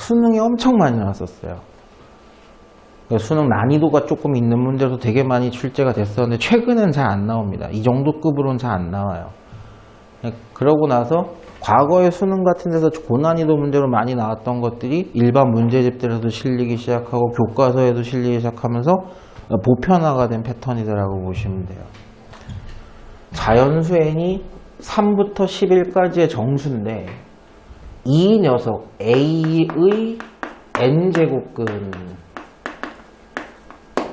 수능에 엄청 많이 나왔었어요. 수능 난이도가 조금 있는 문제도 되게 많이 출제가 됐었는데 최근엔 잘 안 나옵니다. 이 정도 급으로는 잘 안 나와요. 그러고 나서 과거의 수능 같은 데서 고난이도 문제로 많이 나왔던 것들이 일반 문제집들에도 실리기 시작하고 교과서에도 실리기 시작하면서 보편화가 된 패턴이라고 보시면 돼요. 자연수 n이 3부터 11까지의 정수인데 이 녀석 A의 n제곱근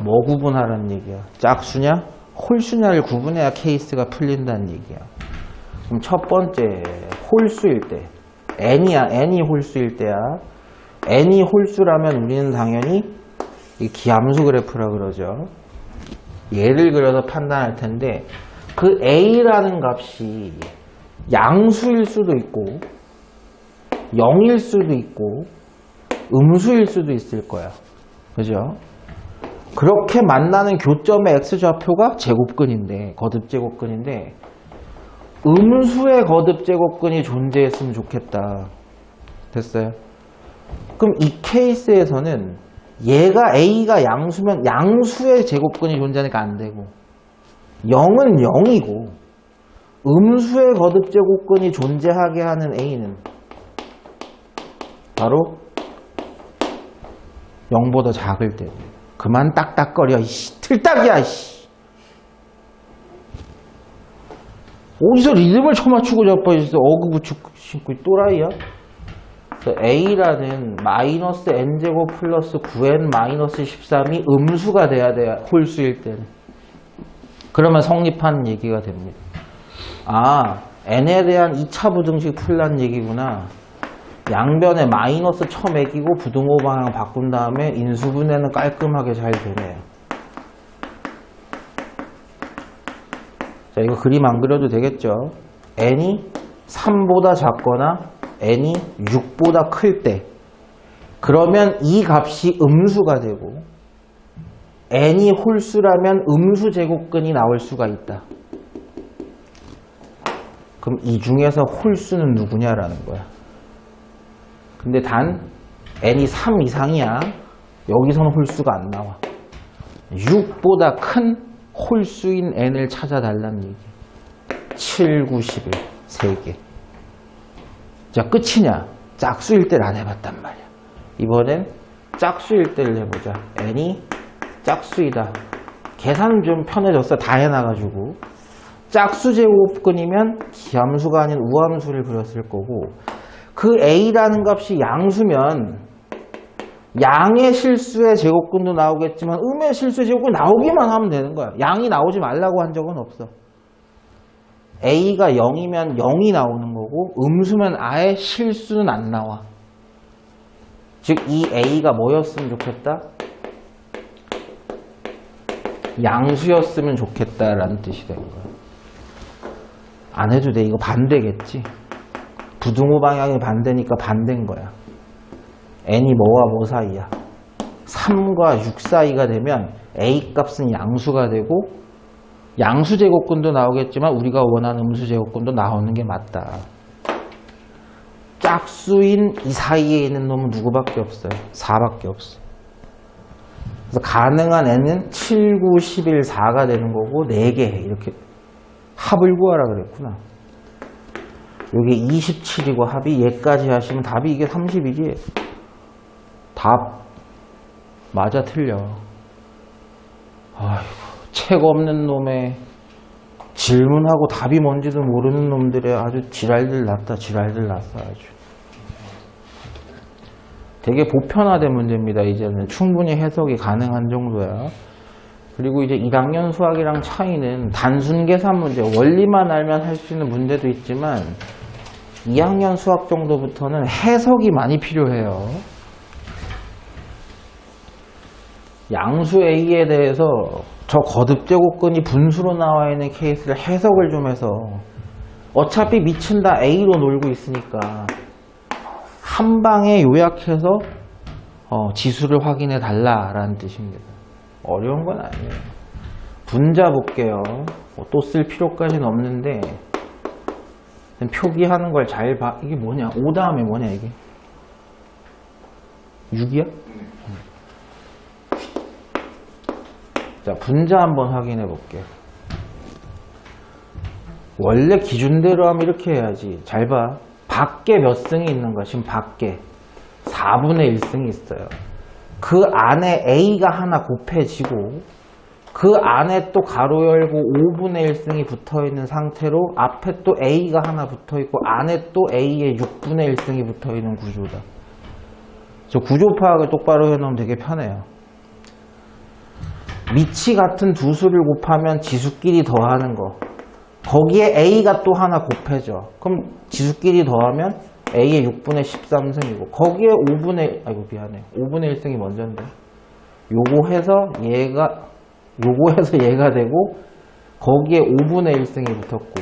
뭐 구분하라는 얘기야? 짝수냐? 홀수냐를 구분해야 케이스가 풀린다는 얘기야. 그럼 첫 번째 홀수일 때 n이야. n이 홀수일 때야. n이 홀수라면 우리는 당연히 이 기함수 그래프라 그러죠. 얘를 그려서 판단할 텐데 그 a라는 값이 양수일 수도 있고 0일 수도 있고 음수일 수도 있을 거야. 그죠? 그렇게 만나는 교점의 x좌표가 제곱근인데 거듭제곱근인데 음수의 거듭제곱근이 존재했으면 좋겠다. 됐어요? 그럼 이 케이스에서는 얘가 a가 양수면 양수의 제곱근이 존재하니까 안 되고 0은 0이고 음수의 거듭제곱근이 존재하게 하는 a는 바로 0보다 작을 때. 그만 딱딱거려 이씨 틀딱이야 이씨. 어디서 리듬을 쳐맞추고 자빠졌어. 어그부축 신고 또라이야. a라는 마이너스 n제곱 플러스 9n 마이너스 13이 음수가 돼야 돼. 홀수일 때는. 그러면 성립하는 얘기가 됩니다. 아, n에 대한 2차 부등식 풀란 얘기구나. 양변에 마이너스 쳐매기고 부등호 방향 바꾼 다음에 인수분해는 깔끔하게 잘 되네요. 자, 이거 그림 안 그려도 되겠죠? n이 3보다 작거나 n이 6보다 클 때 그러면 이 값이 음수가 되고 n이 홀수라면 음수 제곱근이 나올 수가 있다. 그럼 이 중에서 홀수는 누구냐라는 거야. 근데 단 n이 3 이상이야. 여기서는 홀수가 안 나와. 6보다 큰 홀수인 n을 찾아달라는 얘기. 7, 9, 11 3개. 자, 끝이냐? 짝수일 때를 안 해봤단 말이야. 이번엔 짝수일 때를 해보자. n이 짝수이다. 계산 좀 편해졌어. 다 해놔가지고. 짝수 제곱근이면 기함수가 아닌 우함수를 그렸을 거고 그 a라는 값이 양수면 양의 실수의 제곱근도 나오겠지만 음의 실수의 제곱근이 나오기만 하면 되는 거야. 양이 나오지 말라고 한 적은 없어. a가 0이면 0이 나오는 거고 음수면 아예 실수는 안 나와. 즉 이 a가 뭐였으면 좋겠다? 양수였으면 좋겠다라는 뜻이 되는 거야. 안 해도 돼. 이거 반대겠지. 부등호 방향이 반대니까 반대인 거야. n이 뭐와 뭐 사이야? 3과 6 사이가 되면 a 값은 양수가 되고 양수 제곱근도 나오겠지만 우리가 원하는 음수 제곱근도 나오는 게 맞다. 짝수인 이 사이에 있는 놈은 누구밖에 없어요? 4밖에 없어. 그래서 가능한 n은 7, 9, 11, 4가 되는 거고 4개 이렇게 합을 구하라 그랬구나. 여기 27이고 합이 얘까지 하시면 답이 이게 30이지. 답 맞아 틀려. 아이고, 책 없는 놈의 질문하고 답이 뭔지도 모르는 놈들의 아주 지랄들 났다. 지랄들 났어 아주. 되게 보편화된 문제입니다. 이제는 충분히 해석이 가능한 정도야. 그리고 이제 1학년 수학이랑 차이는 단순 계산 문제, 원리만 알면 할 수 있는 문제도 있지만 2학년 수학 정도부터는 해석이 많이 필요해요. 양수 A에 대해서 저 거듭제곱근이 분수로 나와 있는 케이스를 해석을 좀 해서 어차피 밑은 다 A로 놀고 있으니까 한 방에 요약해서 지수를 확인해 달라라는 뜻입니다. 어려운 건 아니에요. 분자 볼게요. 또 쓸 필요까지는 없는데 표기하는 걸 잘 봐. 이게 뭐냐? 5 다음에 뭐냐 이게? 6이야? 자, 분자 한번 확인해 볼게요. 원래 기준대로 하면 이렇게 해야지. 잘 봐. 밖에 몇 승이 있는 거야? 지금 밖에 4분의 1승이 있어요. 그 안에 A가 하나 곱해지고 그 안에 또 가로 열고 5분의 1승이 붙어있는 상태로 앞에 또 A가 하나 붙어있고 안에 또 A에 6분의 1승이 붙어있는 구조다. 저 구조 파악을 똑바로 해놓으면 되게 편해요. 밑이 같은 두 수를 곱하면 지수끼리 더하는 거. 거기에 A가 또 하나 곱해져. 그럼 지수끼리 더하면 A의 6분의 13승이고 거기에 5분의 1승이 먼저인데 요거 해서 얘가 되고 거기에 5분의 1승이 붙었고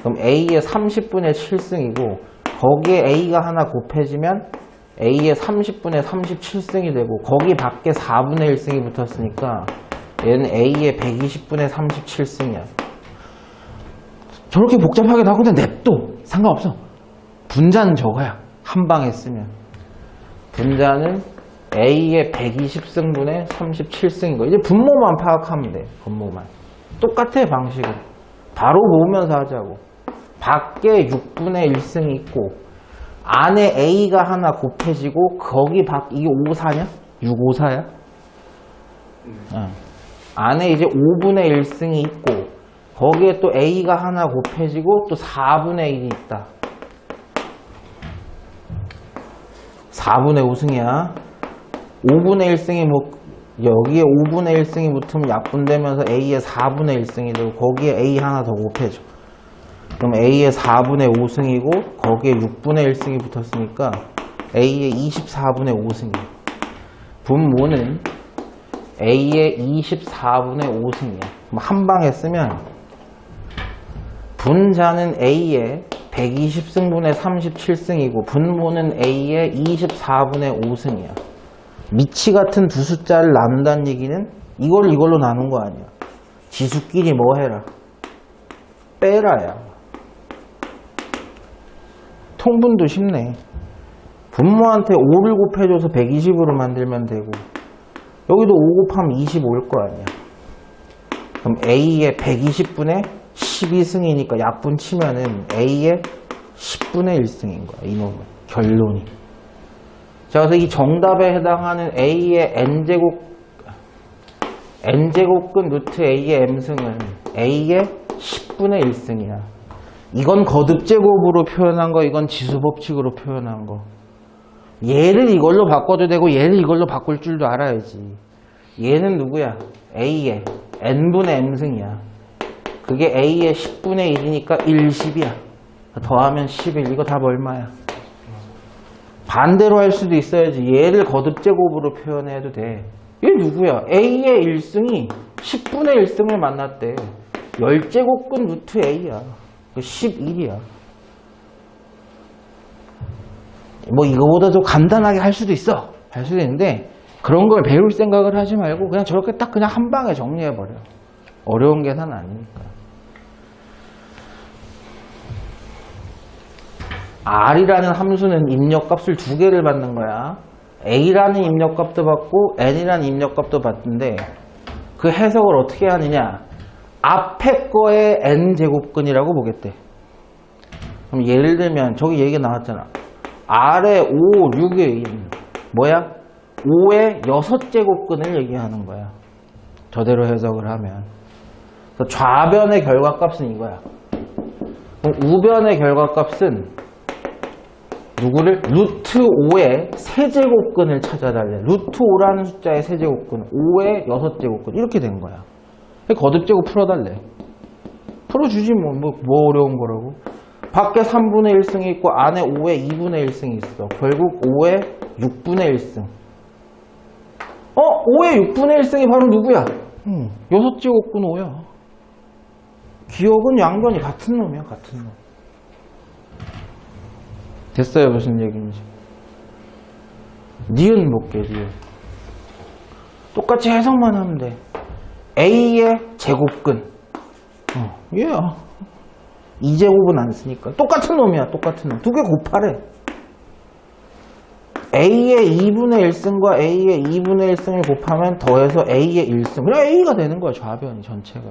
그럼 A의 30분의 7승이고 거기에 A가 하나 곱해지면 A의 30분의 37승이 되고 거기 밖에 4분의 1승이 붙었으니까 얘는 A의 120분의 37승이야. 저렇게 복잡하게 나오면 냅둬. 상관없어. 분자는 저거야. 한 방에 쓰면. 분자는 A의 120승분의 37승인 거. 이제 분모만 파악하면 돼. 분모만. 똑같아, 방식은. 바로 모으면서 하자고. 밖에 6분의 1승이 있고 안에 A가 하나 곱해지고 거기 이게 54냐? 654야? 안에 이제 5분의 1승이 있고 거기에 또 A가 하나 곱해지고 또 4분의 1이 있다. 4분의 5승이야. 5분의 1승이 여기에 5분의 1승이 붙으면 약분되면서 A의 4분의 1승이 되고 거기에 A 하나 더 곱해줘. 그럼 A의 4분의 5승이고 거기에 6분의 1승이 붙었으니까 A의 24분의 5승이야. 분모는 A의 24분의 5승이야. 한 방에 쓰면 분자는 A의 120승분의 37승이고 분모는 A의 24분의 5승이야. 미치 같은 두 숫자를 나눈다는 얘기는 이걸로 나눈 거 아니야. 지수끼리 뭐 해라? 빼라야. 통분도 쉽네. 분모한테 5를 곱해줘서 120으로 만들면 되고 여기도 5 곱하면 25일 거 아니야. 그럼 A의 120분의 12승이니까 약분 치면은 A의 10분의 1승인 거야. 이놈은. 결론이. 자, 그래서 이 정답에 해당하는 A의 N제곱근 루트 A의 M승은 A의 10분의 1승이야. 이건 거듭제곱으로 표현한 거, 이건 지수법칙으로 표현한 거. 얘를 이걸로 바꿔도 되고 얘를 이걸로 바꿀 줄도 알아야지. 얘는 누구야? A의 N분의 M승이야. 그게 A의 10분의 1이니까 1, 10이야. 더하면 11. 이거 답 얼마야? 반대로 할 수도 있어야지. 얘를 거듭제곱으로 표현해도 돼. 얘 누구야? A의 1승이 10분의 1승을 만났대. 10제곱근 루트 A야. 11이야. 뭐 이거보다 더 간단하게 할 수도 있어. 할 수도 있는데 그런 걸 배울 생각을 하지 말고 그냥 저렇게 딱 그냥 한 방에 정리해버려. 어려운 계산 아니니까. R이라는 함수는 입력값을 두 개를 받는 거야. A라는 입력값도 받고 N이라는 입력값도 받는데 그 해석을 어떻게 하느냐. 앞에 거에 N제곱근이라고 보겠대. 그럼 예를 들면 저기 얘기 나왔잖아. R의 5, 6의 1 뭐야? 5의 6제곱근을 얘기하는 거야. 저대로 해석을 하면. 좌변의 결과값은 이거야. 그럼 우변의 결과값은 누구를? 루트 5의 세제곱근을 찾아달래. 루트 5라는 숫자의 세제곱근, 5의 6제곱근 이렇게 된 거야. 거듭제곱 풀어달래. 풀어주지 뭐 어려운 거라고. 밖에 3분의 1승이 있고 안에 5의 2분의 1승이 있어. 결국 5의 6분의 1승. 5의 6분의 1승이 바로 누구야? 6제곱근 5야. 기억은 양변이 같은 놈이야. 같은 놈. 됐어요? 무슨 얘기인지. 니은 볼게. 니은. 똑같이 해석만 하면 돼. A의 제곱근. 얘야. 2제곱은 안 쓰니까. 똑같은 놈이야. 똑같은 놈. 두 개 곱하래. A의 2분의 1승과 A의 2분의 1승을 곱하면 더해서 A의 1승. 그냥 A가 되는 거야, 좌변이 전체가.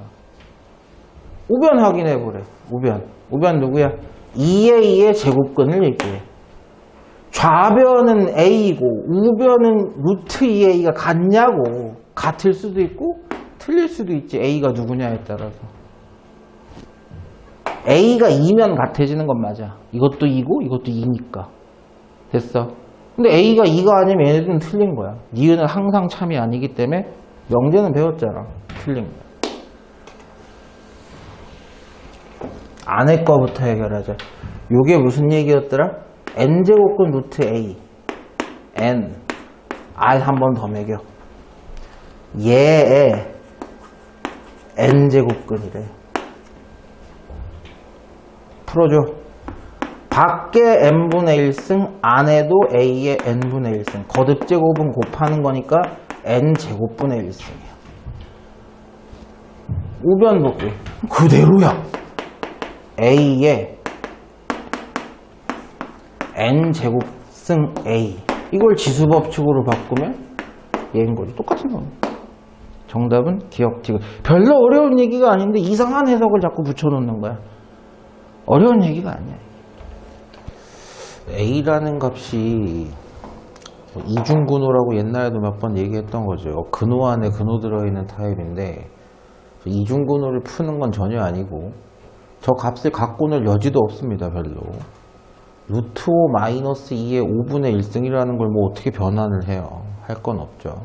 우변 확인해 보래. 우변 누구야? 2의 2의 제곱근을 얘기해. 좌변은 A이고 우변은 루트 2의 A가 같냐고. 같을 수도 있고 틀릴 수도 있지. A가 누구냐에 따라서. A가 2면 같아지는 건 맞아. 이것도 2고 이것도 2니까. 됐어. 근데 A가 2가 아니면 얘네들은 틀린 거야. 니은은 항상 참이 아니기 때문에 명제는 배웠잖아. 틀린 거야. 안에 거부터 해결하자. 요게 무슨 얘기였더라? n제곱근 루트 a n 아, 한 번 더 매겨. 얘의 n제곱근이래. 풀어줘. 밖에 n분의 1승, 안에도 a의 n분의 1승. 거듭제곱은 곱하는 거니까 n제곱분의 1승이야. 우변 볼게. 그대로야. a의 n제곱승 a. 이걸 지수법칙으로 바꾸면 얘인 거지. 똑같은 겁니다. 정답은 기억, 지금. 별로 어려운 얘기가 아닌데 이상한 해석을 자꾸 붙여놓는 거야. 어려운 얘기가 아니야. A라는 값이 이중근호라고 옛날에도 몇 번 얘기했던 거죠. 근호 안에 근호 들어있는 타입인데 이중근호를 푸는 건 전혀 아니고 저 값을 갖고 놀 여지도 없습니다. 별로. 루트 5 마이너스 2의 5분의 1승이라는 걸 뭐 어떻게 변환을 해요. 할 건 없죠.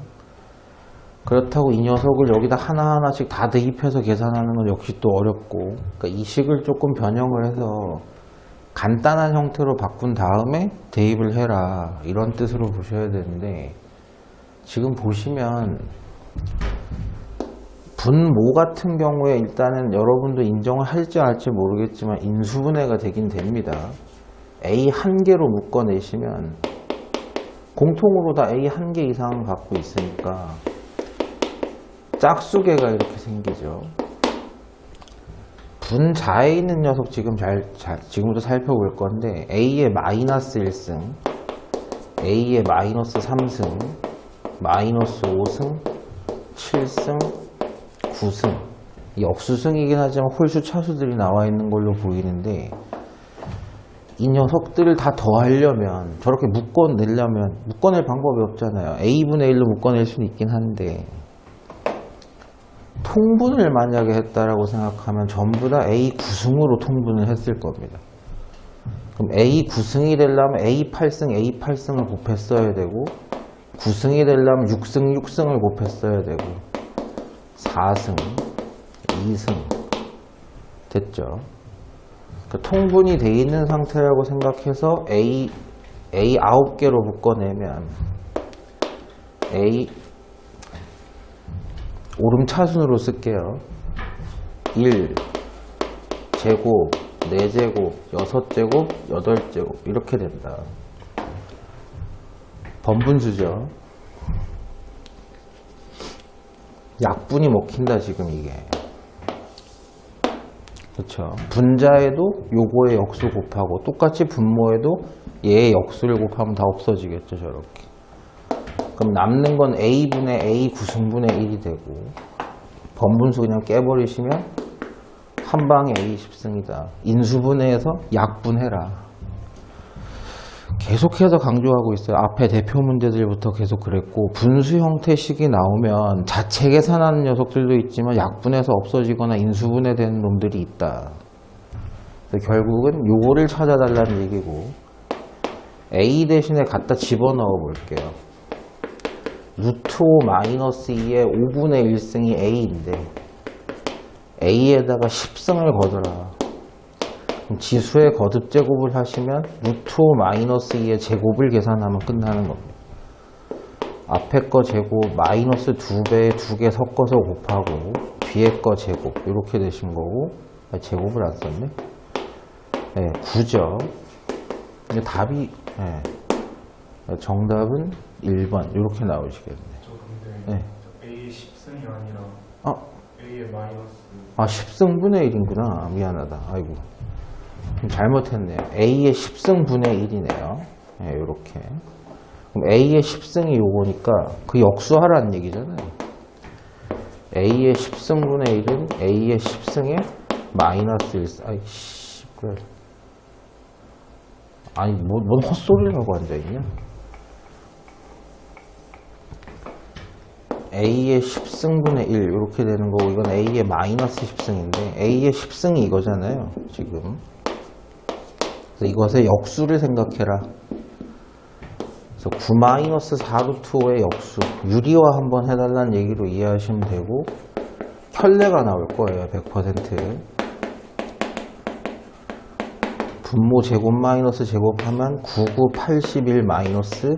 그렇다고 이 녀석을 여기다 하나하나씩 다 대입해서 계산하는 건 역시 또 어렵고, 그러니까 이 식을 조금 변형을 해서 간단한 형태로 바꾼 다음에 대입을 해라, 이런 뜻으로 보셔야 되는데, 지금 보시면 분모 같은 경우에 일단은 여러분도 인정을 할지 안 할지 모르겠지만 인수분해가 되긴 됩니다. A 한 개로 묶어내시면 공통으로 다 A 한 개 이상은 갖고 있으니까 짝수계가 이렇게 생기죠. 분자에 있는 녀석 지금 지금부터 살펴볼 건데, A의 마이너스 1승, A의 마이너스 3승, 마이너스 5승, 7승, 9승. 이 억수승이긴 하지만 홀수 차수들이 나와 있는 걸로 보이는데, 이 녀석들을 다 더하려면, 저렇게 묶어내려면, 묶어낼 방법이 없잖아요. A분의 1로 묶어낼 수는 있긴 한데, 통분을 만약에 했다라고 생각하면 전부 다 A 9승으로 통분을 했을 겁니다. 그럼 A 9승이 되려면 A 8승, A 8승을 곱했어야 되고, 9승이 되려면 6승, 6승을 곱했어야 되고, 4승, 2승. 됐죠? 그러니까 통분이 돼 있는 상태라고 생각해서 A 9개로 묶어내면 A 오름차순으로 쓸게요. 1, 제곱, 4제곱, 6제곱, 8제곱 이렇게 된다. 번분수죠. 약분이 먹힌다 지금 이게. 그렇죠. 분자에도 요거의 역수 곱하고 똑같이 분모에도 얘의 역수를 곱하면 다 없어지겠죠. 저렇게. 그럼 남는 건 A분의 A 9승분의 1이 되고, 번분수 그냥 깨버리시면 한 방에 A 10승이다. 인수분해해서 약분해라. 계속해서 강조하고 있어요. 앞에 대표 문제들부터 계속 그랬고, 분수 형태식이 나오면 자체 계산하는 녀석들도 있지만 약분해서 없어지거나 인수분해되는 놈들이 있다. 그래서 결국은 요거를 찾아달라는 얘기고, A 대신에 갖다 집어넣어 볼게요. 루트 5 마이너스 2의 5분의 1승이 A인데 A에다가 10승을 거둬라. 그럼 지수의 거듭 제곱을 하시면 루트 5 마이너스 2의 제곱을 계산하면 끝나는 겁니다. 앞에 거 제곱 마이너스 2배에 2개 섞어서 곱하고 뒤에 거 제곱 이렇게 되신 거고, 제곱을 안 썼네. 네, 9죠. 근데 답이 정답은 1번 이렇게 나오시겠네요. 저 근데 A 10승이 아니라 A의 마이너스. 10승분의 1이구나. 미안하다. 아이고, 잘못했네요. A의 10승분의 1이네요. 이렇게. 그럼 A의 10승이 요거니까 그 역수하라는 얘기잖아요. A의 10승분의 1은 A의 10승의 마이너스 1. 아이씨, 그래. 아니, 뭔 헛소리를 하고 앉아있냐? A의 10승분의 1 이렇게 되는 거고 이건 A의 마이너스 10승인데 A의 10승이 이거잖아요 지금. 그래서 이것의 역수를 생각해라. 그래서 9 마이너스 4루트 5의 역수 유리화 한번 해달라는 얘기로 이해하시면 되고 켤레가 나올 거예요. 100%. 분모 제곱 마이너스 제곱하면 9, 9, 81 마이너스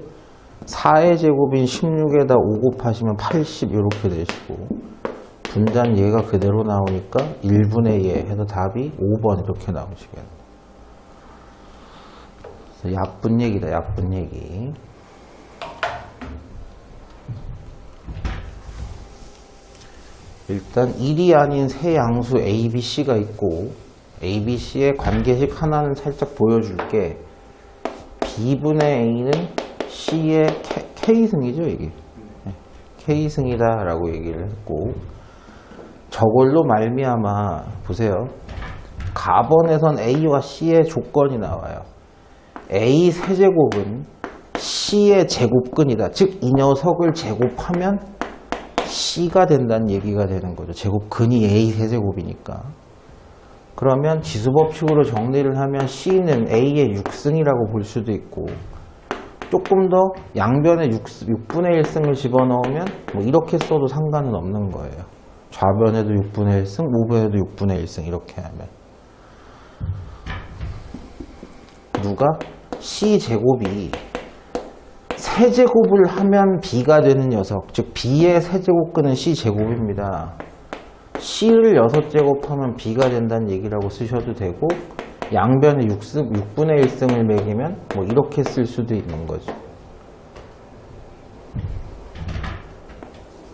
4의 제곱인 16에다 5 곱하시면 80 이렇게 되시고 분자는 얘가 그대로 나오니까 1분의 2 해서 답이 5번 이렇게 나오시겠네요. 그래서 약분 얘기다. 약분 얘기. 일단 1이 아닌 세 양수 A, B, C가 있고 A, B, C의 관계식 하나는 살짝 보여줄게. B분의 A는 C의 K승이죠 이게. K승이다 라고 얘기를 했고 저걸로 말미암아 보세요. 가번에선 A와 C의 조건이 나와요. A 세제곱은 C의 제곱근이다. 즉 이 녀석을 제곱하면 C가 된다는 얘기가 되는 거죠. 제곱근이 A 세제곱이니까. 그러면 지수법칙으로 정리를 하면 C는 A의 6승이라고 볼 수도 있고 조금 더 양변에 6분의 1승을 집어넣으면 뭐 이렇게 써도 상관은 없는 거예요. 좌변에도 6분의 1승, 우변에도 6분의 1승 이렇게 하면 누가? C제곱이 세제곱을 하면 B가 되는 녀석, 즉 B의 세제곱근은 C제곱입니다. C를 6제곱하면 B가 된다는 얘기라고 쓰셔도 되고 양변에 6분의 1승을 매기면 뭐 이렇게 쓸 수도 있는 거죠.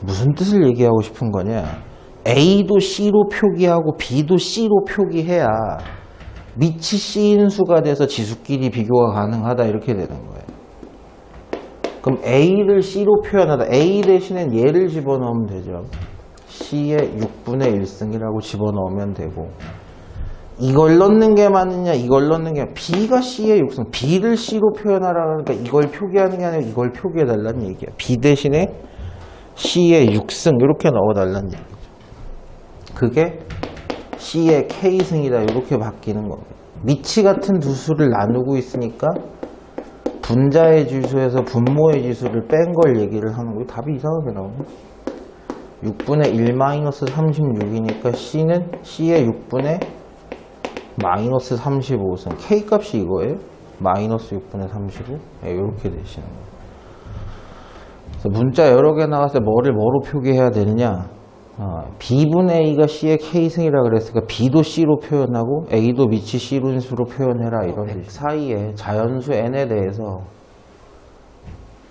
무슨 뜻을 얘기하고 싶은 거냐? A도 C로 표기하고 B도 C로 표기해야 밑이 C인 수가 돼서 지수끼리 비교가 가능하다 이렇게 되는 거예요. 그럼 A를 C로 표현하다. A 대신엔 얘를 집어넣으면 되죠. C의 6분의 1승이라고 집어넣으면 되고 이걸 넣는 게 맞느냐 이걸 넣는 게 B가 C의 6승 B를 C로 표현하라 그러니까 이걸 표기하는 게 아니라 이걸 표기해달라는 얘기야. B 대신에 C의 6승 이렇게 넣어달라는 얘기죠. 그게 C의 K승이다 이렇게 바뀌는 겁니다. 미치 같은 두 수를 나누고 있으니까 분자의 지수에서 분모의 지수를 뺀 걸 얘기를 하는 거예요. 답이 이상하게 나오네. 6분의 1 마이너스 36이니까 C는 C의 6분의 마이너스 35승. K 값이 이거예요. 마이너스 6분의 35. 네, 이렇게 되시는 거예요. 그래서 문자 여러 개 나왔을 때 뭐를 뭐로 표기해야 되느냐. B분의 A가 C의 K승이라 그랬으니까 B도 C로 표현하고 A도 밑이 C분수로 표현해라 이런 뜻. 사이에 자연수 N에 대해서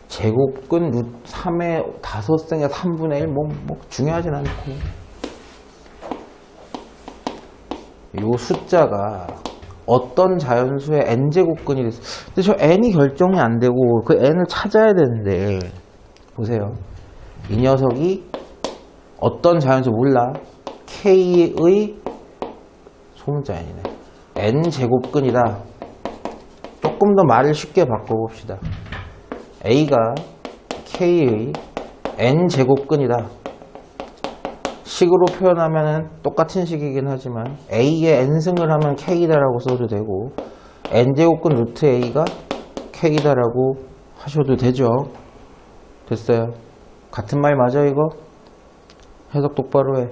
제곱근 루트 3의 5승의 3분의 1 뭐 중요하진 않고 이 숫자가 어떤 자연수의 n제곱근이 됐어. 근데 저 n이 결정이 안 되고 그 n을 찾아야 되는데 보세요. 이 녀석이 어떤 자연수 몰라. k의 소문자 n이네. n제곱근이다. 조금 더 말을 쉽게 바꿔봅시다. a가 k의 n제곱근이다. 식으로 표현하면 똑같은 식이긴 하지만 a의 n승을 하면 k다라고 써도 되고 n제곱근 루트 a가 k다라고 하셔도 되죠. 됐어요. 같은 말 맞아 이거? 해석 똑바로 해.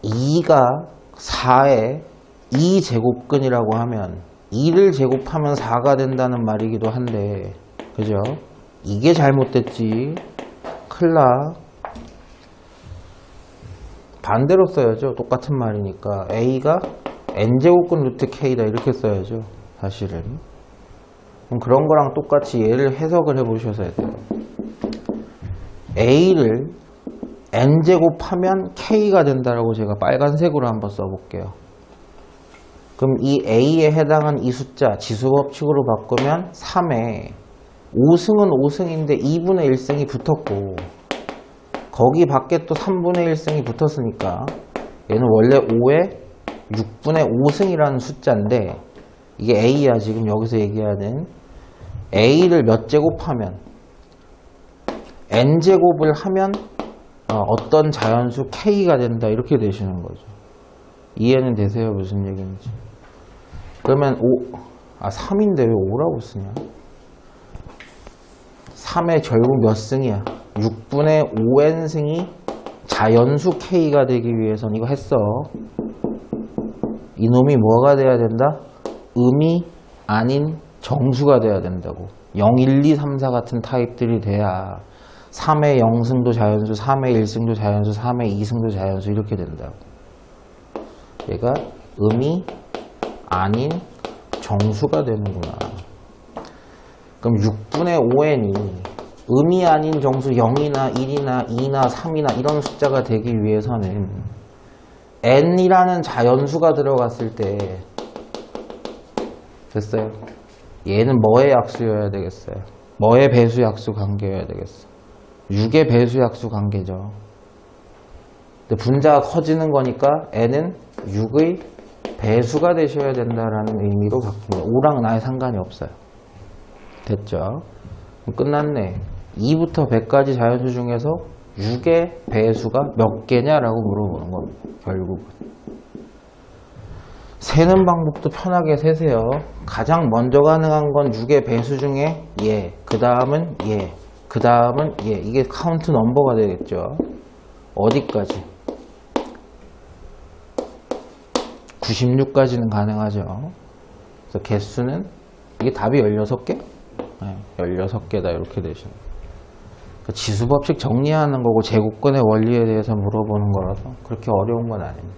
2가 4의 2제곱근이라고 하면 2를 제곱하면 4가 된다는 말이기도 한데 그죠? 이게 잘못됐지. 큰일 나. 반대로 써야죠. 똑같은 말이니까 a가 n제곱근 루트 k다 이렇게 써야죠. 사실은. 그럼 그런 거랑 똑같이 얘를 해석을 해보셔야 돼요. a를 n제곱하면 k가 된다라고 제가 빨간색으로 한번 써볼게요. 그럼 이 A에 해당한 이 숫자 지수법칙으로 바꾸면 3에 5승은 5승인데 2분의 1승이 붙었고 거기 밖에 또 3분의 1승이 붙었으니까 얘는 원래 5에 6분의 5승이라는 숫자인데 이게 A야. 지금 여기서 얘기하는 A를 몇 제곱하면 N제곱을 하면 어떤 자연수 K가 된다 이렇게 되시는 거죠. 이해는 되세요? 무슨 얘기인지. 그러면 3인데 왜 5라고 쓰냐? 3의 결국 몇 승이야? 6분의 5n승이 자연수 K가 되기 위해서는 이거 했어. 이놈이 뭐가 돼야 된다? 음이 아닌 정수가 돼야 된다고. 0, 1, 2, 3, 4 같은 타입들이 돼야 3의 0승도 자연수, 3의 1승도 자연수, 3의 2승도 자연수 이렇게 된다고. 얘가 음이 아닌 정수가 되는구나. 그럼 6분의 5n이 음이 아닌 정수 0이나 1이나 2나 3이나 이런 숫자가 되기 위해서는 n이라는 자연수가 들어갔을 때 됐어요? 얘는 뭐의 약수여야 되겠어요? 뭐의 배수 약수 관계여야 되겠어? 6의 배수 약수 관계죠. 근데 분자가 커지는 거니까 n은 6의 배수가 되셔야 된다라는 의미로 바뀝니다. 5랑은 아예 상관이 없어요. 됐죠? 그럼 끝났네. 2부터 100까지 자연수 중에서 6의 배수가 몇 개냐라고 물어보는 겁니다. 결국은. 세는 방법도 편하게 세세요. 가장 먼저 가능한 건 6의 배수 중에 얘, 그 다음은 얘, 그 다음은 얘. 이게 카운트 넘버가 되겠죠. 어디까지? 96까지는 가능하죠. 그래서 개수는 이게 답이 16개? 네, 16개다 이렇게 되시는 거예요. 그러니까 지수법칙 정리하는 거고 제곱근의 원리에 대해서 물어보는 거라서 그렇게 어려운 건 아닙니다.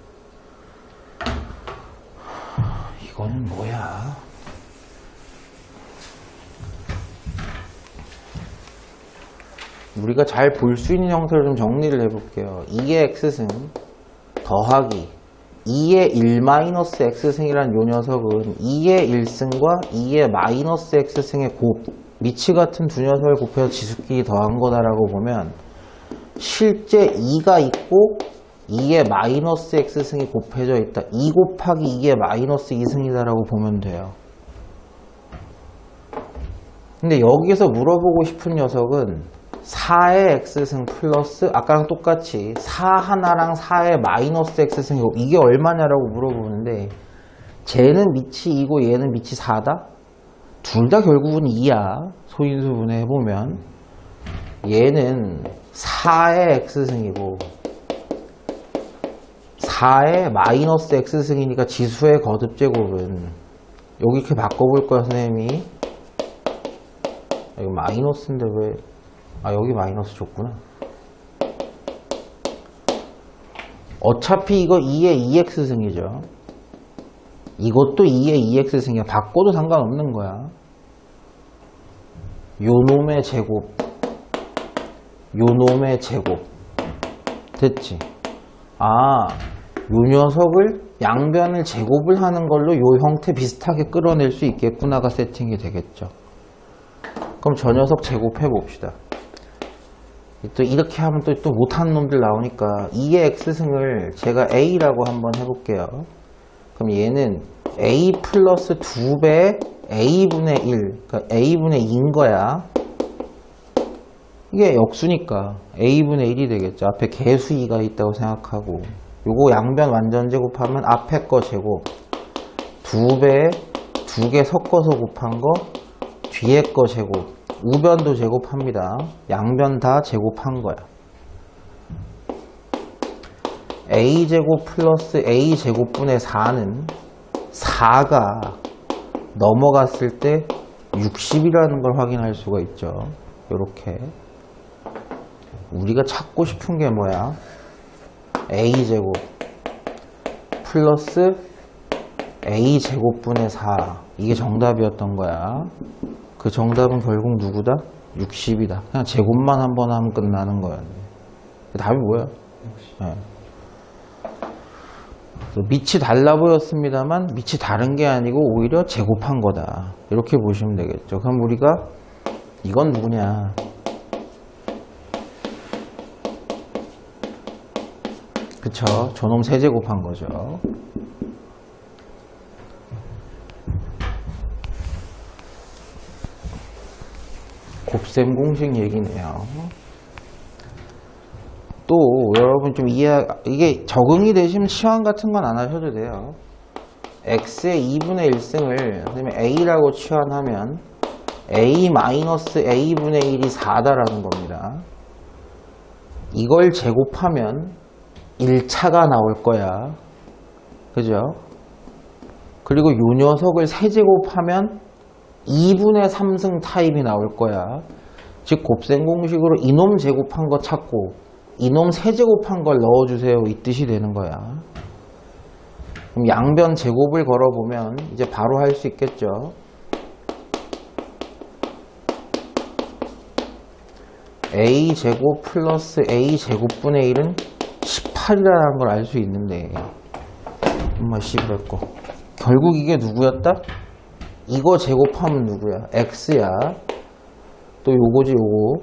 이거는 뭐야? 우리가 잘 볼 수 있는 형태로 좀 정리를 해볼게요. 2의 x승 더하기 2의 1-x승이란 요 녀석은 2의 1승과 2의 마이너스 x승의 곱, 미치 같은 두 녀석을 곱해서 지수끼리 더한 거다라고 보면 실제 2가 있고 2의 마이너스 x승이 곱해져 있다. 2 곱하기 2의 마이너스 2승이다라고 보면 돼요. 근데 여기서 물어보고 싶은 녀석은 4의 x승 플러스 아까랑 똑같이 4 하나랑 4의 마이너스 x승 이게 얼마냐라고 물어보는데 쟤는 미치 2고 얘는 미치 4다? 둘 다 결국은 2야. 소인수분해 해보면 얘는 4의 x승이고 4의 마이너스 x승이니까 지수의 거듭제곱은 여기 이렇게 바꿔볼 거야 선생님이. 이거 마이너스인데 왜 여기 마이너스 줬구나. 어차피 이거 2의 2x승이죠. 이것도 2의 2x승이야. 바꿔도 상관없는 거야. 요놈의 제곱, 요놈의 제곱. 됐지? 요 녀석을 양변을 제곱을 하는 걸로 요 형태 비슷하게 끌어낼 수 있겠구나가 세팅이 되겠죠. 그럼 저 녀석 제곱해 봅시다. 또 이렇게 하면 또 못하는 놈들 나오니까 2의 x승을 제가 a라고 한번 해볼게요. 그럼 얘는 a 플러스 2배 a분의 1, 그러니까 a분의 2인 거야. 이게 역수니까 a분의 1이 되겠죠. 앞에 개수 2가 있다고 생각하고 요거 양변 완전 제곱하면 앞에 거 제곱 2배 2개 섞어서 곱한 거 뒤에 거 제곱 우변도 제곱합니다. 양변 다 제곱한 거야. a제곱 플러스 a제곱분의 4는 4가 넘어갔을 때 60이라는 걸 확인할 수가 있죠. 요렇게 우리가 찾고 싶은 게 뭐야? a제곱 플러스 a제곱분의 4 이게 정답이었던 거야. 그 정답은 결국 누구다? 60이다. 그냥 제곱만 한번 하면 끝나는 거야. 답이 뭐야? 60. 네. 밑이 달라 보였습니다만 밑이 다른 게 아니고 오히려 제곱한 거다. 이렇게 보시면 되겠죠. 그럼 우리가 이건 누구냐? 그쵸? 저놈 세제곱한 거죠. 곱셈 공식 얘기네요. 또 여러분 좀 이게 적응이 되시면 치환 같은 건 안 하셔도 돼요. x의 2분의 1승을 선생님이 a라고 치환하면 a-a분의 1이 4다라는 겁니다. 이걸 제곱하면 1차가 나올 거야. 그죠? 그리고 요 녀석을 세제곱하면 2분의 3승 타입이 나올 거야. 즉 곱셈 공식으로 이놈 제곱한 거 찾고 이놈 세제곱한 걸 넣어주세요. 이 뜻이 되는 거야. 그럼 양변 제곱을 걸어보면 이제 바로 할 수 있겠죠. a제곱 플러스 a제곱분의 1은 18이라는 걸 알 수 있는데 엄마 씨발거 결국 이게 누구였다? 이거 제곱하면 누구야? x야. 또 요거지 요거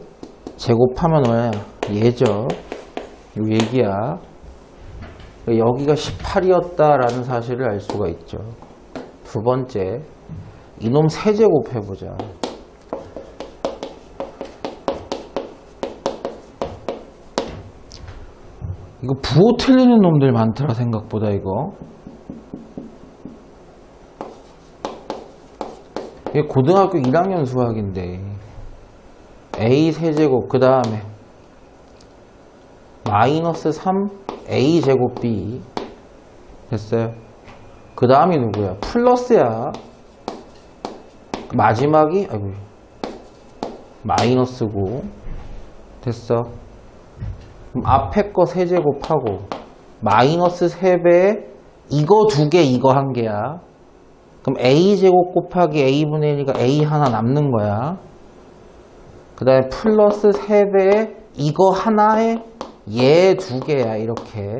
제곱하면 뭐야? 얘죠. 요 얘기야. 여기가 18이었다라는 사실을 알 수가 있죠. 두 번째, 이놈 세제곱 해보자. 이거 부호 틀리는 놈들 많더라 생각보다 이거. 이게 고등학교 1학년 수학인데 a 세제곱 그 다음에 마이너스 3 a 제곱 b 됐어요. 그 다음이 누구야? 플러스야. 마지막이 아이고 마이너스고 됐어. 그럼 앞에 거 세제곱하고 마이너스 3배에 이거 2개 이거 1개야. 그럼 a제곱 곱하기 a분의 1이니까 a 하나 남는 거야. 그 다음에 플러스 3배에 이거 하나에 얘 2개야 이렇게.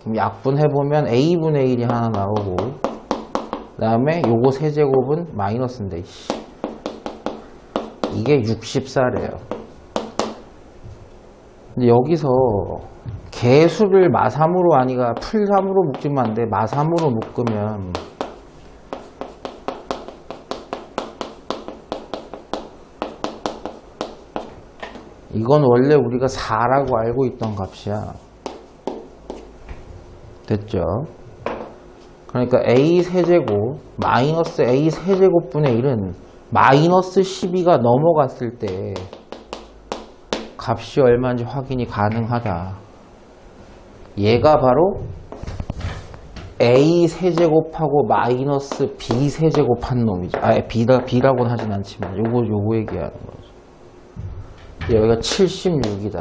그럼 약분해보면 a분의 1이 하나 나오고 그 다음에 요거 세제곱은 마이너스인데 이게 64래요. 근데 여기서 개수를 마삼으로 아니가 풀삼으로 묶으면 안 돼. 마삼으로 묶으면 이건 원래 우리가 4라고 알고 있던 값이야. 됐죠? 그러니까 a 세제곱 마이너스 a 세제곱분의 1은 마이너스 12가 넘어갔을 때 값이 얼마인지 확인이 가능하다. 얘가 바로 a 세제곱하고 마이너스 b 세제곱한 놈이죠. b라고는 하진 않지만 요거 얘기하는 거죠. 여기가 76이다.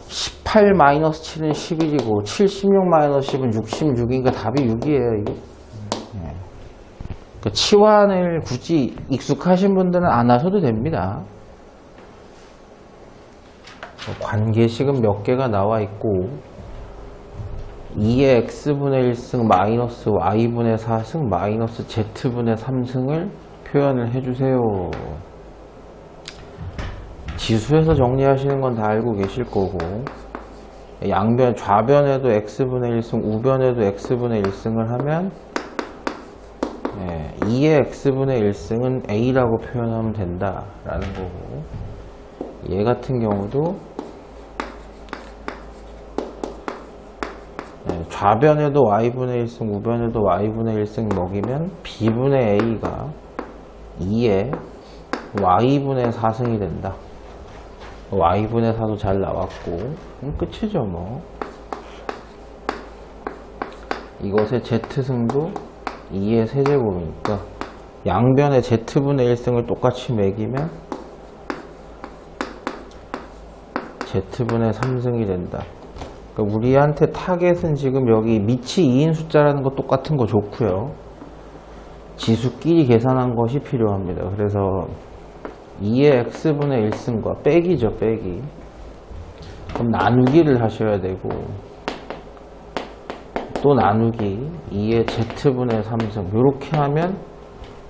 18 마이너스 7은 11이고 76 마이너스 10은 66이니까 답이 6이에요. 이게. 그러니까 치환을 굳이 익숙하신 분들은 안 하셔도 됩니다. 관계식은 몇 개가 나와 있고 2의 x분의 1승 마이너스 y분의 4승 마이너스 z분의 3승을 표현을 해주세요. 지수에서 정리하시는 건 다 알고 계실 거고 양변 좌변에도 x분의 1승 우변에도 x분의 1승을 하면 2의 x분의 1승은 a라고 표현하면 된다 라는 거고 얘 같은 경우도 좌변에도 y분의 1승 우변에도 y분의 1승 먹이면 b분의 a가 2의 y분의 4승이 된다. y분의 4도 잘 나왔고 끝이죠 뭐. 이것의 z승도 2의 세제곱이니까 양변의 z분의 1승을 똑같이 매기면 z분의 3승이 된다. 그러니까 우리한테 타겟은 지금 여기 밑이 2인 숫자라는 거 똑같은 거 좋고요. 지수끼리 계산한 것이 필요합니다. 그래서 2의 x분의 1승과 빼기죠, 빼기. 그럼 나누기를 하셔야 되고 또 나누기 2의 z분의 3승. 이렇게 하면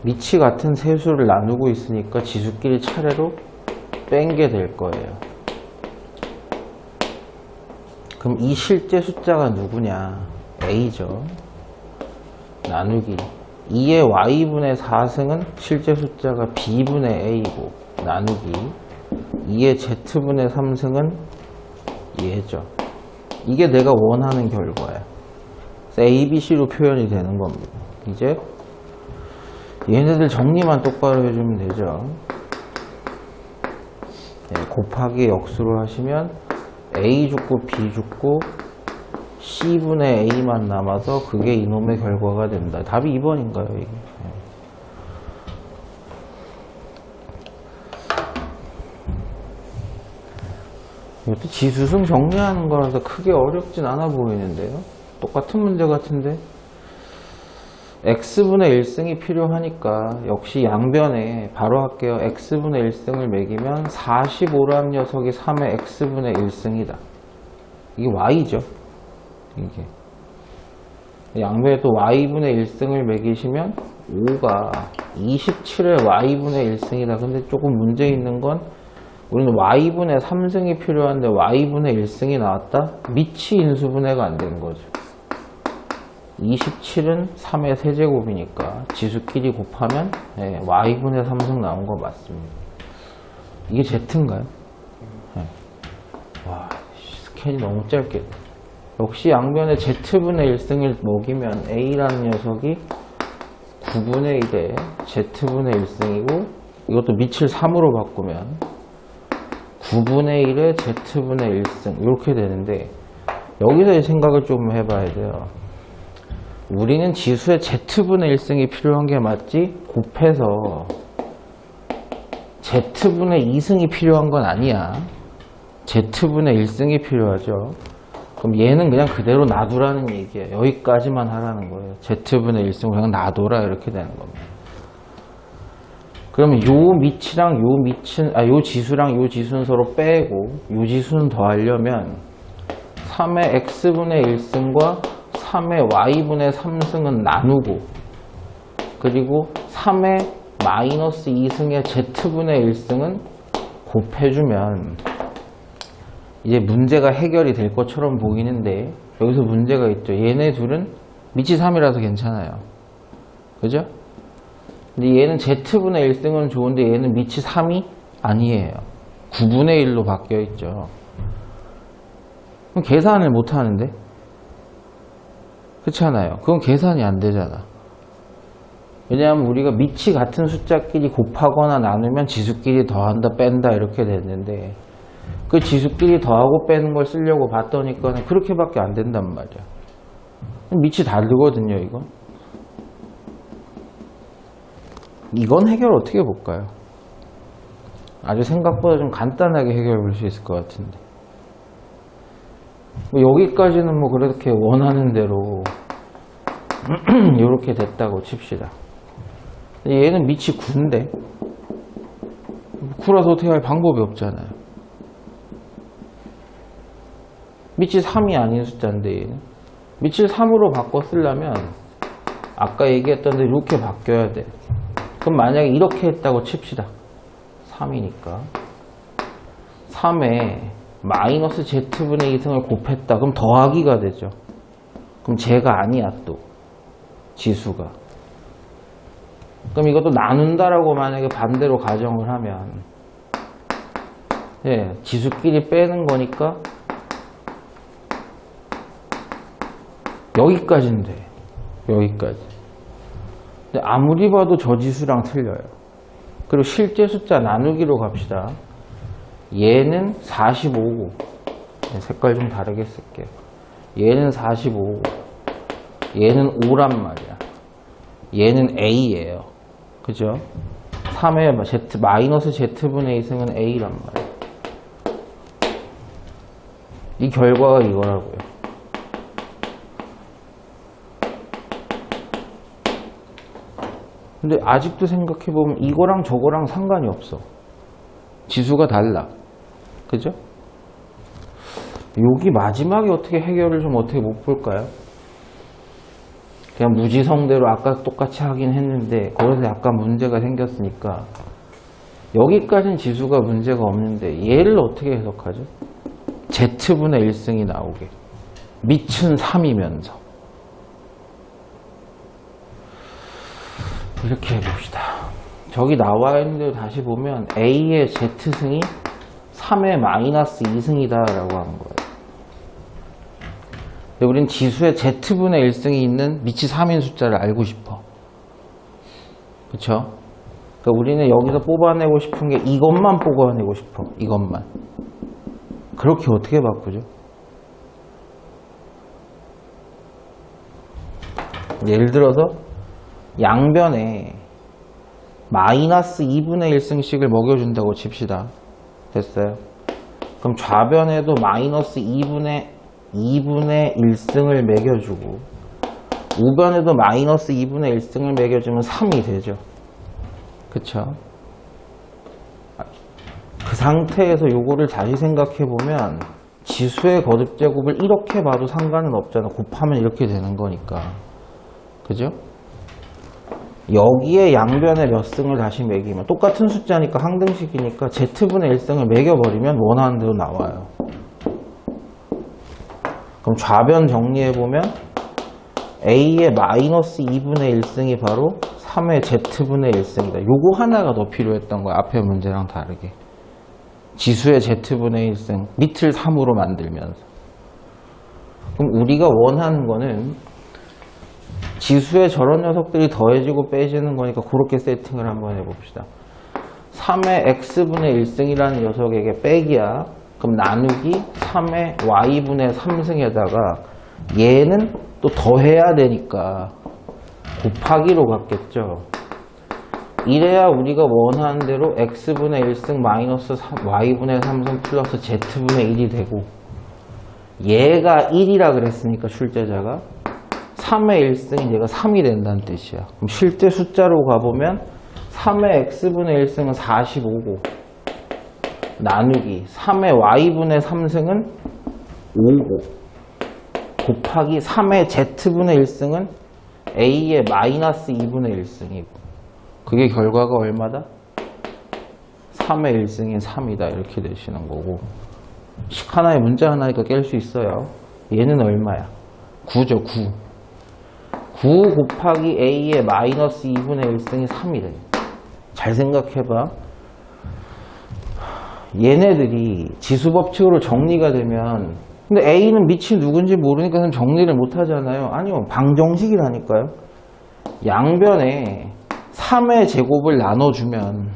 밑이 같은 세 수를 나누고 있으니까 지수끼리 차례로 뺀게 될 거예요. 그럼 이 실제 숫자가 누구냐? a죠. 나누기 2의 y분의 4승은 실제 숫자가 b분의 a고, 나누기 2의 z분의 3승은 얘죠. 이게 내가 원하는 결과야. 그래서 a, b, c로 표현이 되는 겁니다. 이제 얘네들 정리만 똑바로 해주면 되죠. 네, 곱하기 역수로 하시면 a 죽고 b 죽고 c분의 a만 남아서 그게 이놈의 결과가 된다. 답이 2번인가요, 이게? 이것도 지수승 정리하는 거라서 크게 어렵진 않아 보이는데요. 똑같은 문제 같은데. x분의 1승이 필요하니까 역시 양변에 바로 할게요. x분의 1승을 매기면 45란 녀석이 3의 x분의 1승이다. 이게 y죠. 이게 양변에 또 y분의 1승을 매기시면 5가 27의 y분의 1승이다. 근데 조금 문제 있는 건 우리는 y분의 3승이 필요한데 y분의 1승이 나왔다? 밑이 인수분해가 안 된 거죠. 27은 3의 세제곱이니까 지수끼리 곱하면 네, y분의 3승 나온 거 맞습니다. 이게 z인가요? 네. 와, 스캔이 너무 짧게. 역시 양변에 z분의 1승을 먹이면 a라는 녀석이 9분의 1에 z분의 1승이고, 이것도 밑을 3으로 바꾸면 9분의 1에 z분의 1승 이렇게 되는데, 여기서 생각을 좀 해봐야 돼요. 우리는 지수의 z분의 1승이 필요한 게 맞지, 곱해서 z분의 2승이 필요한 건 아니야. z분의 1승이 필요하죠. 그럼 얘는 그냥 그대로 놔두라는 얘기예요. 여기까지만 하라는 거예요. z분의 1승을 그냥 놔둬라 이렇게 되는 겁니다. 그러면 요 밑이랑 요 밑은, 요 지수랑 요 지수는 서로 빼고 요 지수는 더하려면 3의 x분의 1승과 3의 y분의 3승은 나누고, 그리고 3의 마이너스 2승의 z분의 1승은 곱해주면 이제 문제가 해결이 될 것처럼 보이는데, 여기서 문제가 있죠. 얘네 둘은 밑이 3이라서 괜찮아요. 그죠? 근데 얘는 z분의 1승은 좋은데 얘는 밑이 3이 아니에요. 9분의 1로 바뀌어 있죠. 그럼 계산을 못 하는데? 그렇잖아요. 그건 계산이 안 되잖아. 왜냐하면 우리가 밑이 같은 숫자끼리 곱하거나 나누면 지수끼리 더한다 뺀다 이렇게 됐는데, 그 지수끼리 더하고 빼는 걸 쓰려고 봤더니까 그렇게밖에 안 된단 말이야. 밑이 다르거든요, 이건. 이건 해결 어떻게 볼까요? 아주 생각보다 좀 간단하게 해결해 볼 수 있을 것 같은데. 뭐 여기까지는 뭐 그렇게 원하는 대로 이렇게 됐다고 칩시다. 얘는 밑이 9인데 9라서 어떻게 할 방법이 없잖아요. 밑이 3이 아닌 숫자인데 얘는 밑을 3으로 바꿔 쓰려면 아까 얘기했던 대로 이렇게 바뀌어야 돼. 그럼 만약에 이렇게 했다고 칩시다. 3이니까 3에 마이너스 z분의 2승을 곱했다. 그럼 더하기가 되죠. 그럼 쟤가 아니야 또 지수가. 그럼 이것도 나눈다라고 만약에 반대로 가정을 하면 지수끼리 빼는 거니까 여기까지인데 여기까지. 근데 아무리 봐도 저 지수랑 틀려요. 그리고 실제 숫자 나누기로 갑시다. 얘는 45고, 색깔 좀 다르게 쓸게요. 얘는 45고, 얘는 5란 말이야. 얘는 A예요. 그죠? 3의 Z, 마이너스 Z분의 2승은 A란 말이야. 이 결과가 이거라고요. 근데 아직도 생각해보면 이거랑 저거랑 상관이 없어. 지수가 달라. 그죠? 여기 마지막에 어떻게 해결을 좀 어떻게 못 볼까요? 그냥 무지성대로 아까 똑같이 하긴 했는데 거기서 약간 문제가 생겼으니까 여기까지는 지수가 문제가 없는데 얘를 어떻게 해석하죠? Z분의 1승이 나오게 밑은 3이면서 이렇게 해봅시다. 저기 나와 있는 대로 다시 보면 A의 Z승이 3의 마이너스 2승이다 라고 하는 거예요. 근데 우린 지수에 Z분의 1승이 있는 밑이 3인 숫자를 알고 싶어. 그쵸? 그러니까 우리는 여기서 뽑아내고 싶은 게 이것만 뽑아내고 싶어. 이것만. 그렇게 어떻게 바꾸죠? 예를 들어서 양변에 마이너스 2분의 1승씩을 먹여준다고 칩시다. 됐어요? 그럼 좌변에도 마이너스 2분의 1승을 매겨주고 우변에도 마이너스 2분의 1승을 매겨주면 3이 되죠. 그쵸? 그 상태에서 요거를 다시 생각해보면 지수의 거듭제곱을 이렇게 봐도 상관은 없잖아. 곱하면 이렇게 되는 거니까. 그죠? 여기에 양변에 몇 승을 다시 매기면 똑같은 숫자니까 항등식이니까 Z분의 1승을 매겨버리면 원하는 대로 나와요. 그럼 좌변 정리해보면 A의 마이너스 2분의 1승이 바로 3의 Z분의 1승이다. 요거 하나가 더 필요했던 거야. 앞에 문제랑 다르게. 지수의 Z분의 1승 밑을 3으로 만들면서. 그럼 우리가 원하는 거는 지수에 저런 녀석들이 더해지고 빼지는 거니까 그렇게 세팅을 한번 해봅시다. 3의 X분의 1승이라는 녀석에게 빼기야. 그럼 나누기 3의 Y분의 3승에다가 얘는 또 더해야 되니까 곱하기로 갔겠죠. 이래야 우리가 원하는 대로 X분의 1승 마이너스 Y분의 3승 플러스 Z분의 1이 되고 얘가 1이라 그랬으니까 출제자가 3의 1승이 얘가 3이 된다는 뜻이야. 그럼 실제 숫자로 가보면 3의 X분의 1승은 45고 나누기 3의 Y분의 3승은 5고 곱하기 3의 Z분의 1승은 A의 마이너스 2분의 1승이고 그게 결과가 얼마다? 3의 1승인 3이다 이렇게 되시는 거고 식 하나에 문자 하나니까 깰 수 있어요. 얘는 얼마야? 9죠. 9 곱하기 A의 마이너스 2분의 1승이 3이래. 잘 생각해봐. 얘네들이 지수법칙으로 정리가 되면 근데 A는 밑이 누군지 모르니까 정리를 못 하잖아요. 아니요. 방정식이라니까요. 양변에 3의 제곱을 나눠주면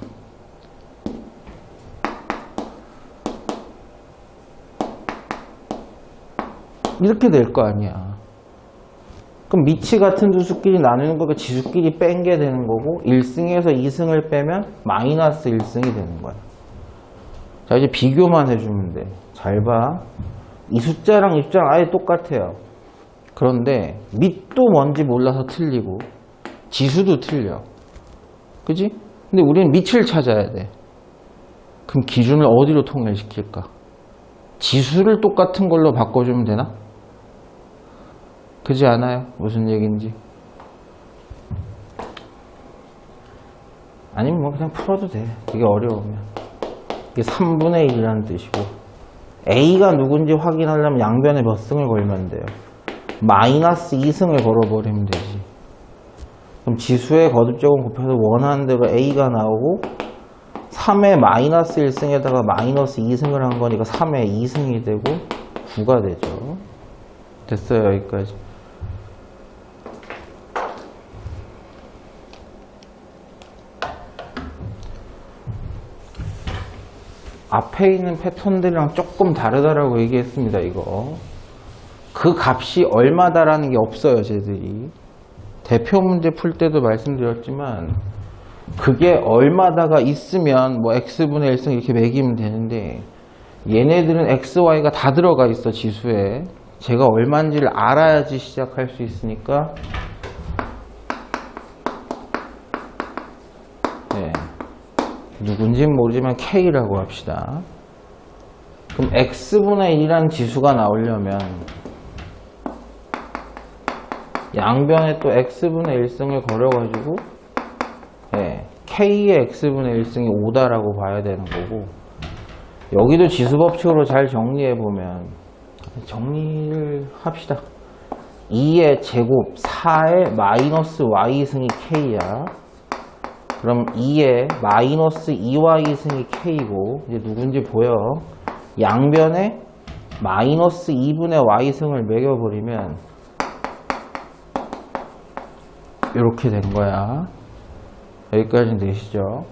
이렇게 될 거 아니야. 그럼 밑이 같은 두 수끼리 나누는 거가 지수끼리 뺀 게 되는 거고 1승에서 2승을 빼면 마이너스 1승이 되는 거야. 자 이제 비교만 해주면 돼. 잘 봐. 이 숫자랑 이 숫자랑 아예 똑같아요. 그런데 밑도 뭔지 몰라서 틀리고 지수도 틀려. 그지? 근데 우리는 밑을 찾아야 돼. 그럼 기준을 어디로 통일시킬까? 지수를 똑같은 걸로 바꿔주면 되나? 그지 않아요? 무슨 얘기인지. 아니면 뭐 그냥 풀어도 돼. 이게 어려우면. 이게 3분의 1이라는 뜻이고 A가 누군지 확인하려면 양변에 몇 승을 걸면 돼요? 마이너스 2승을 걸어버리면 되지. 그럼 지수의 거듭제곱 곱해서 원하는 대로 A가 나오고 3의 마이너스 1승에다가 마이너스 2승을 한 거니까 3의 2승이 되고 9가 되죠. 됐어요. 여기까지. 앞에 있는 패턴들이랑 조금 다르다라고 얘기했습니다. 이거 그 값이 얼마다라는 게 없어요. 쟤들이 대표 문제 풀 때도 말씀드렸지만 그게 얼마다가 있으면 뭐 x분의 1승 이렇게 매기면 되는데 얘네들은 x, y가 다 들어가 있어. 지수에 제가 얼마인지를 알아야지 시작할 수 있으니까 네. 누군지는 모르지만 K라고 합시다. 그럼 X분의 1이라는 지수가 나오려면 양변에 또 x분의 1승을 걸어가지고 k의 x분의 1승이 5다라고 봐야 되는 거고, 여기도 지수법칙으로 잘 정리해보면, 정리를 합시다. 2의 제곱 4의 마이너스 y승이 k야. 그럼 2의 마이너스 2y승이 k고, 이제 누군지 보여. 양변에 마이너스 2분의 y승을 매겨버리면 이렇게 된 거야. 여기까지는 되시죠?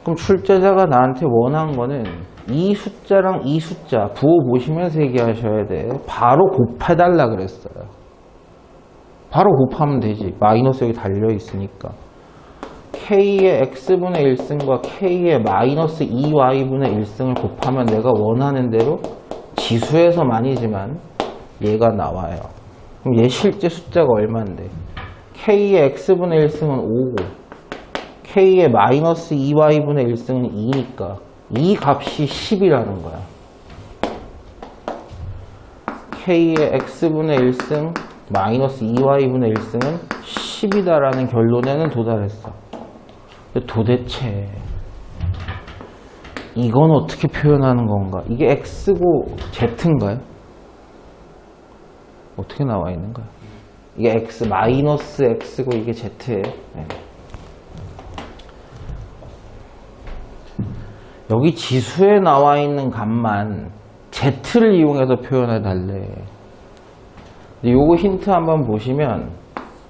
그럼 출제자가 나한테 원한 거는 이 숫자랑 이 숫자 부호 보시면서 얘기하셔야 돼. 바로 곱해달라 그랬어요. 바로 곱하면 되지. 마이너스 여기 달려있으니까. k의 x분의 1승과 k의 마이너스 2y분의 1승을 곱하면 내가 원하는 대로 지수에서만이지만 얘가 나와요. 그럼 얘 실제 숫자가 얼마인데? k의 x분의 1승은 5고 k의 마이너스 2y분의 1승은 2니까 이 값이 10이라는 거야. k의 x분의 1승 마이너스 2y분의 1승은 10이다라는 결론에는 도달했어. 근데 도대체 이건 어떻게 표현하는 건가? 이게 x고 z인가요? 어떻게 나와 있는 거야? 이게 x 마이너스 x고 이게 z예요. 네. 여기 지수에 나와 있는 값만 z를 이용해서 표현해 달래. 요거 힌트 한번 보시면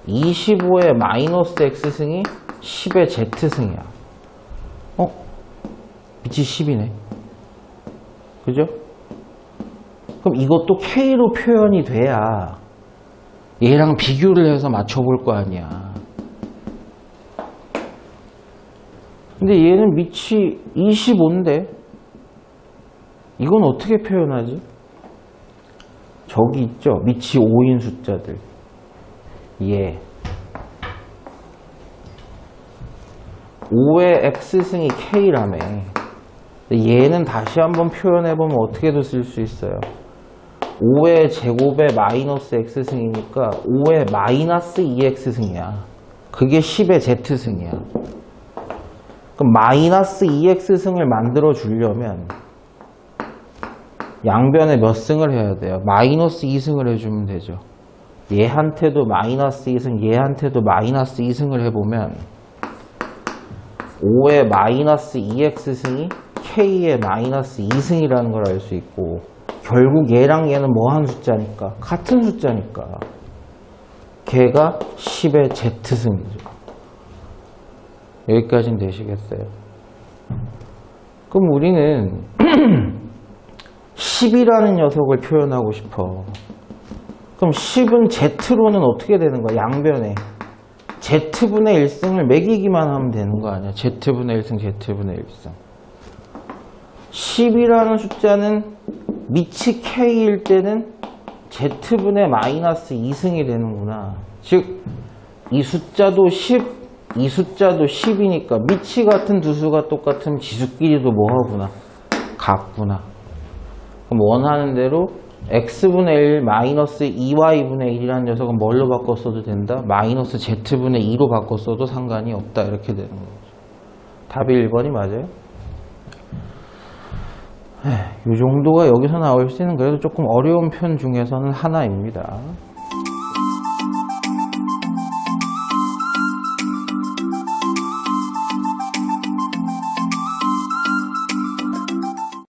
25의 마이너스 x승이 10의 z승이야. 밑이 10이네. 그죠? 그럼 이것도 k로 표현이 돼야 얘랑 비교를 해서 맞춰볼 거 아니야. 근데 얘는 밑이 25인데 이건 어떻게 표현하지? 저기 있죠? 밑이 5인 숫자들. 얘 5의 x승이 k라며. 얘는 다시 한번 표현해보면 어떻게도 쓸 수 있어요. 5의 제곱에 마이너스 x승이니까 5의 마이너스 2x승이야. 그게 10의 z승이야. 그럼 마이너스 2x승을 만들어 주려면 양변에 몇 승을 해야 돼요? 마이너스 2승을 해주면 되죠. 얘한테도 마이너스 2승, 얘한테도 마이너스 2승을 해보면 5의 마이너스 2x승이 k의 마이너스 2승이라는 걸 알 수 있고, 결국 얘랑 얘는 뭐한 숫자니까? 같은 숫자니까 걔가 10의 z승이죠. 여기까지는 되시겠어요? 그럼 우리는 10이라는 녀석을 표현하고 싶어. 그럼 10은 z로는 어떻게 되는 거야? 양변에 z분의 1승을 매기기만 하면 되는 거 아니야? z분의 1승, z분의 1승. 10이라는 숫자는 밑이 k일 때는 z분의 마이너스 2승이 되는구나. 즉, 이 숫자도 10, 이 숫자도 10이니까 밑이 같은 두 수가 똑같으면 지수끼리도 뭐하구나? 같구나. 그럼 원하는 대로 x분의 1 마이너스 2y분의 1이라는 녀석은 뭘로 바꿔 써도 된다? 마이너스 z분의 2로 바꿔 써도 상관이 없다. 이렇게 되는 거죠. 답이 1번이 맞아요? 이 정도가 여기서 나올 수 있는 그래도 조금 어려운 편 중에서는 하나입니다.